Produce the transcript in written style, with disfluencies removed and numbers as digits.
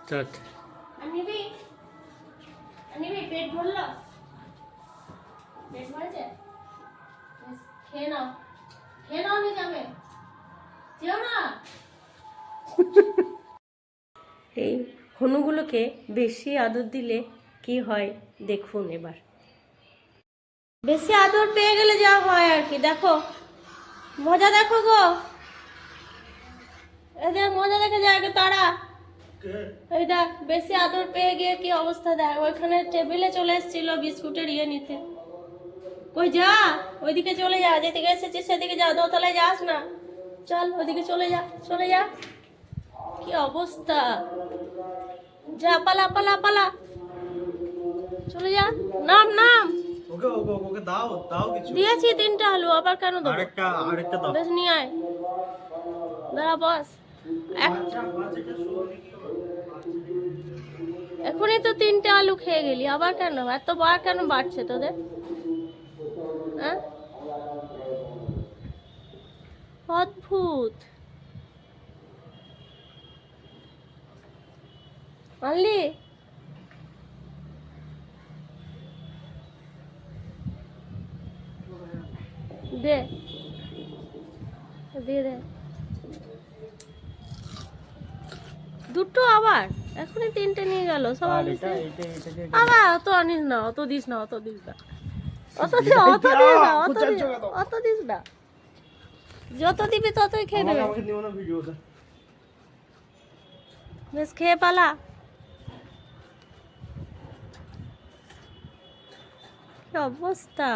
Start. নিবি নিবি, পেট ভরলো? পেট ভরেছে? বেশ, খেয়ে নাও, খেয়ে নাও, নিয়ে যাবে, যেও না। এই হনুগুলোকে বেশি আদর দিলে কি হয় দেখুন এবার। বেশি আদর পেয়ে গেলে যা হয় আর কি, দেখো মজা, দেখো গো, এদের মজা দেখে যায় তারা। এই দেখ, বেশি আদর পেয়ে গিয়ে কি অবস্থা দেখ, ওইখানে টেবিলে চলে এসেছিল বিস্কুটের ইয়ে নিতে। কই যা, ওইদিকে চলে যা, যেদিকে এসেছিস সেদিকে যা, দোতলায় যাস না, চল ওইদিকে চলে যা, চলে যা। কি অবস্থা, যা, পালা পালা পালা, চলে যা, নাম নাম। ওকে ওকে ওকে দাও দাও কিছু। দিয়েছি 3টা আলু, আবার কেন দেবো? আরেকটা দাও। বেশ নিয়ে আয়, দাঁড়া বস। এখনই তো 3টে আলু খেয়ে গেলি, আবার কেন, এত বার কেন বাড়ছে তোদের? হ্যাঁ, অদ্ভুত। আনলি? দে, দিয়ে দে দুটো, আবার এখনই 3টে নিয়ে গেল সব। আবার অত আনিস না, অত দিস না, অত দিস না, অত দিস না, অত দিস না, অত দিস না, যত দিবি ততই খেয়ে নেবে। বেশ, খেয়ে পালা। কি অবস্থা।